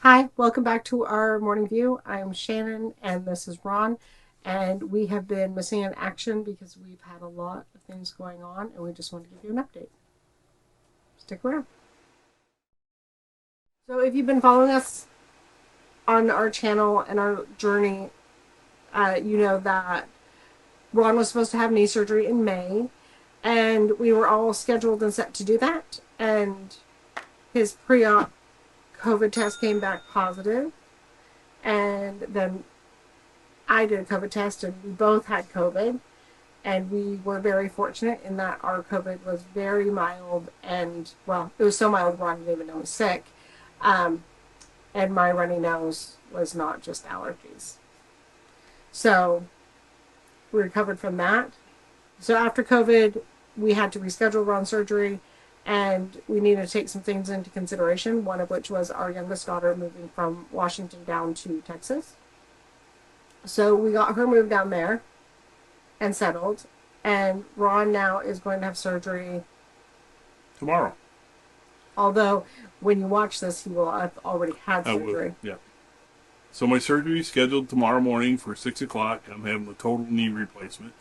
Hi, welcome back to our morning view. I'm Shannon and this is Ron. And we have been missing in action because we've had a lot of things going on and we just want to give you an update. Stick around. So, if you've been following us on our channel and our journey, you know that Ron was supposed to have knee surgery in May, and we were all scheduled and set to do that. And his pre-op COVID test came back positive, and then I did a COVID test, and we both had COVID. And we were very fortunate in that our COVID was very mild, and well, it was so mild Ron didn't even know I was sick. Um, and my runny nose was not just allergies. So we recovered from that. So after COVID, we had to reschedule Ron's surgery, and we needed to take some things into consideration, one of which was our youngest daughter moving from Washington down to Texas. So we got her moved down there and settled, and Ron now is going to have surgery Tomorrow. although when you watch this he will have already had I will. surgery. Yeah. So my surgery is scheduled tomorrow morning for 6 o'clock. I'm having a total knee replacement.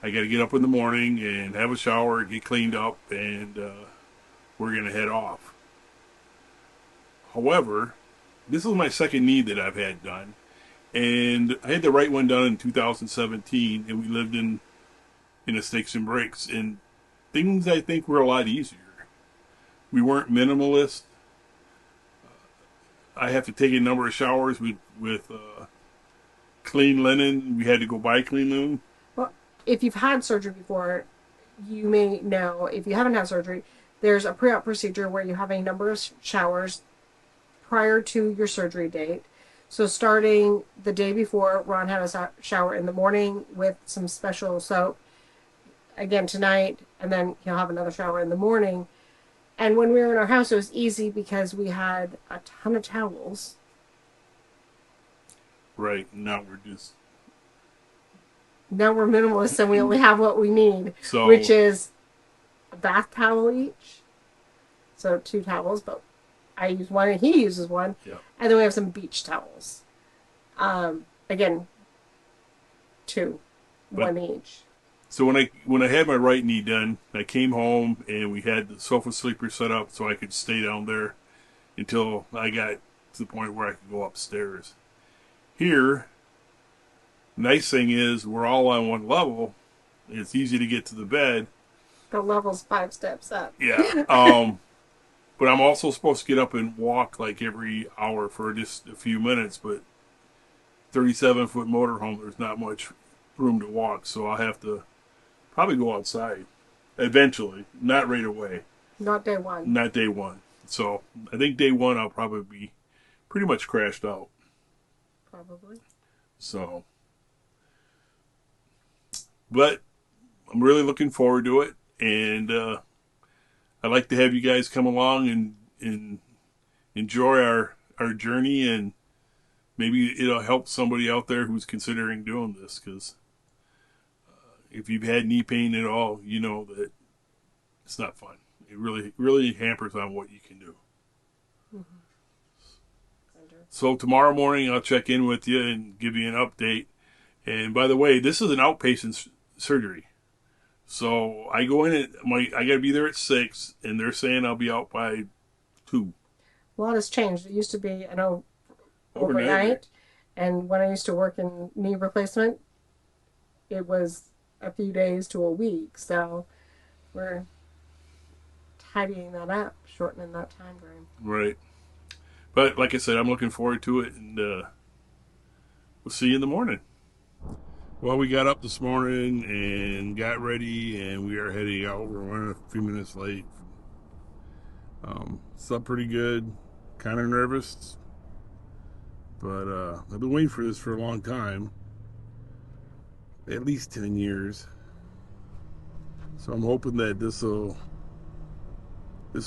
I got to get up in the morning and have a shower, get cleaned up, and we're going to head off. However, this is my second knee that I've had done. And I had the right one done in 2017, and we lived in a sticks and bricks. And things I think were a lot easier. We weren't minimalist. I have to take a number of showers with clean linen. We had to go buy clean linen. Well, if you've had surgery before, you may know. If you haven't had surgery, there's a pre-op procedure where you have a number of showers prior to your surgery date. So starting the day before, Ron had a shower in the morning with some special soap. Again tonight, and then he'll have another shower in the morning. And when we were in our house, it was easy because we had a ton of towels. Right, now Now we're minimalists and we only have what we need, so which is a bath towel each. So 2 towels, but I use one and he uses one. yeah. And then we have some beach towels. Again, 2, But one each. so when I had my right knee done, I came home and we had the sofa sleeper set up so I could stay down there until I got to the point where I could go upstairs. Here, nice thing is we're all on one level. It's easy to get to the bed. The level's 5 steps up. Yeah. But I'm also supposed to get up and walk like every hour for just a few minutes. But 37-foot motorhome, there's not much room to walk, so I'll have to probably go outside eventually. Not right away. Not day 1. Not day one. So I think day one I'll probably be pretty much crashed out. Probably. So, but I'm really looking forward to it, and I'd like to have you guys come along and enjoy our journey, and maybe it'll help somebody out there who's considering doing this, because if you've had knee pain at all, you know that it's not fun. It really hampers on what you can do. Mm-hmm. So tomorrow morning I'll check in with you and give you an update. And by the way, this is an outpatient surgery. So I go in I got to be there at 6, and they're saying I'll be out by 2. A lot has changed. It used to be, I know, overnight. And when I used to work in knee replacement, it was a few days to a week. So we're tidying that up, shortening that time frame. Right. But like I said, I'm looking forward to it, and we'll see you in the morning. Well, we got up this morning and got ready, and we are heading out. We're running a few minutes late. Slept pretty good. Kind of nervous, but I've been waiting for this for a long time. At least 10 years. So I'm hoping that this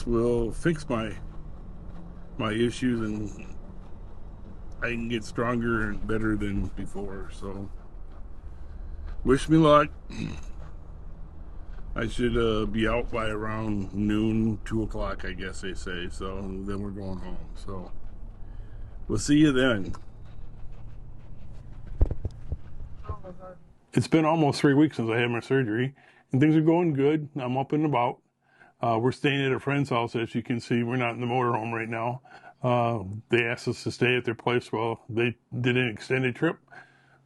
will fix my issues, and I can get stronger and better than before. So wish me luck. I should be out by around noon, 2 o'clock, I guess they say. So then we're going home. So We'll see you then. It's been almost 3 weeks since I had my surgery, and things are going good. I'm up and about. We're staying at a friend's house, as you can see. We're not in the motorhome right now. They asked us to stay at their place while they did an extended trip,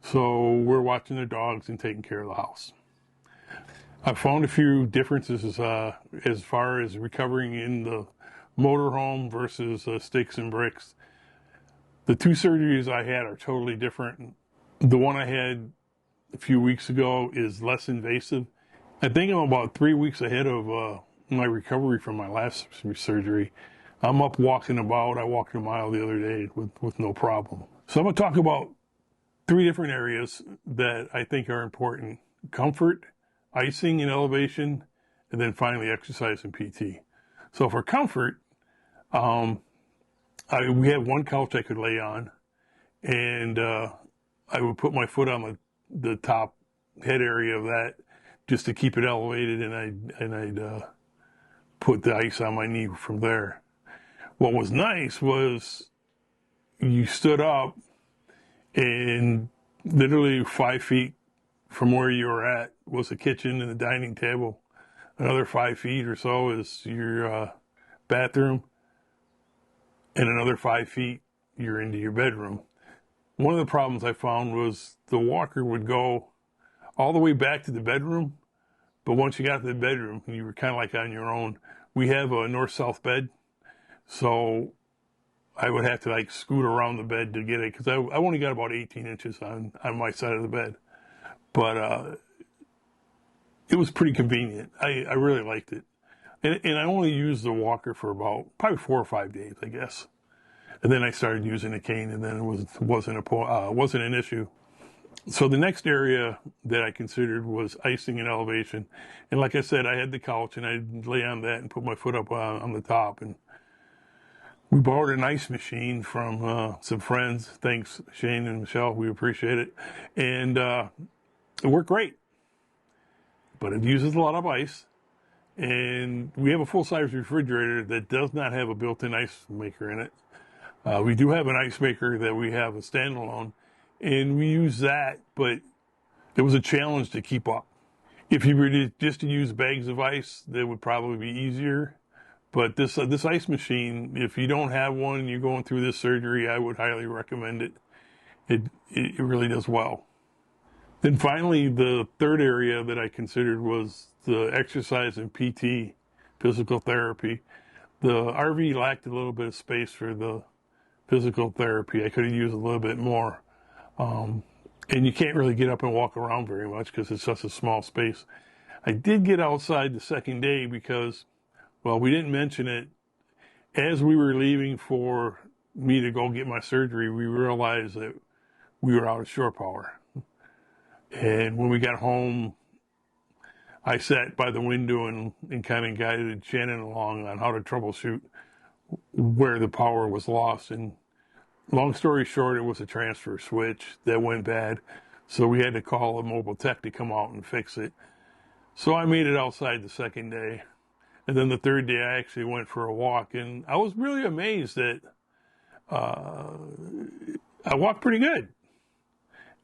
so we're watching their dogs and taking care of the house. I found a few differences as far as recovering in the motorhome versus sticks and bricks. The two surgeries I had are totally different. The one I had a few weeks ago is less invasive. I think I'm about 3 weeks ahead of my recovery from my last surgery. I'm up walking about. I walked a mile the other day with no problem. So I'm going to talk about 3 different areas that I think are important: comfort, icing and elevation, and then finally exercise and PT. So for comfort, we had one couch I could lay on, and I would put my foot on the top head area of that just to keep it elevated, and I'd put the ice on my knee from there. What was nice was you stood up, and literally 5 feet from where you were at was the kitchen and the dining table. Another 5 feet or so is your bathroom, and another 5 feet you're into your bedroom. One of the problems I found was the walker would go all the way back to the bedroom, but once you got to the bedroom, you were kind of like on your own. We have a north-south bed, so I would have to like scoot around the bed to get it, because I only got about 18 inches on my side of the bed. But it was pretty convenient. I really liked it. And I only used the walker for about probably 4 or 5 days, I guess. And then I started using a cane, and then it wasn't an issue. So the next area that I considered was icing and elevation. And like I said, I had the couch, and I'd lay on that and put my foot up on the top. And we borrowed an ice machine from some friends. Thanks, Shane and Michelle. We appreciate it. And it worked great. But it uses a lot of ice. And we have a full-size refrigerator that does not have a built-in ice maker in it. We do have an ice maker that we have a standalone, and we use that, but it was a challenge to keep up. If you were just to use bags of ice, that would probably be easier. But this ice machine, if you don't have one and you're going through this surgery, I would highly recommend it. It really does well. Then finally, the third area that I considered was the exercise and PT, physical therapy. The RV lacked a little bit of space for the physical therapy. I could have used a little bit more. And you can't really get up and walk around very much because it's such a small space. I did get outside the second day because, well, we didn't mention it. As we were leaving for me to go get my surgery, we realized that we were out of shore power. And when we got home, I sat by the window and kind of guided Shannon along on how to troubleshoot where the power was lost. And long story short, it was a transfer switch that went bad. So we had to call a mobile tech to come out and fix it. So I made it outside the second day. And then the third day, I actually went for a walk. And I was really amazed that I walked pretty good.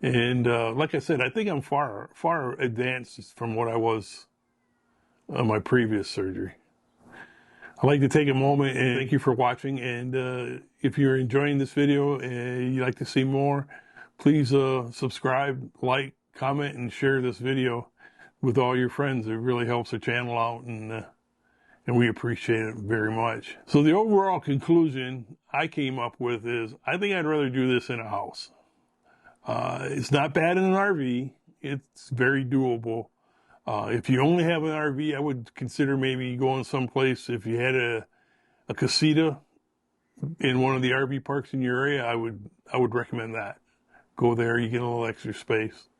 And like I said, I think I'm far advanced from what I was on my previous surgery. I'd like to take a moment and thank you for watching. And if you're enjoying this video and you'd like to see more, please subscribe, like, comment, and share this video with all your friends. It really helps the channel out, and we appreciate it very much. So the overall conclusion I came up with is I think I'd rather do this in a house. It's not bad in an RV. It's very doable. If you only have an RV, I would consider maybe going someplace. If you had a casita in one of the RV parks in your area, I would recommend that. Go there, you get a little extra space.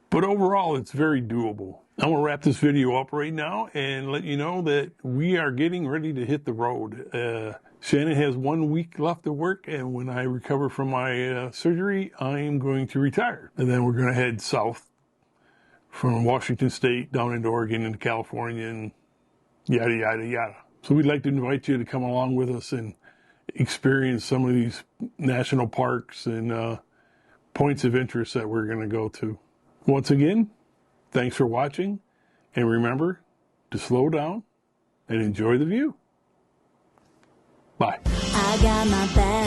But overall, it's very doable. I'm gonna wrap this video up right now and let you know that we are getting ready to hit the road. Shannon has 1 week left of work, and when I recover from my surgery, I'm going to retire. And then we're going to head south from Washington State down into Oregon and California and yada, yada, yada. So we'd like to invite you to come along with us and experience some of these national parks and points of interest that we're going to go to. Once again, thanks for watching, and remember to slow down and enjoy the view. Bye. I got my bag.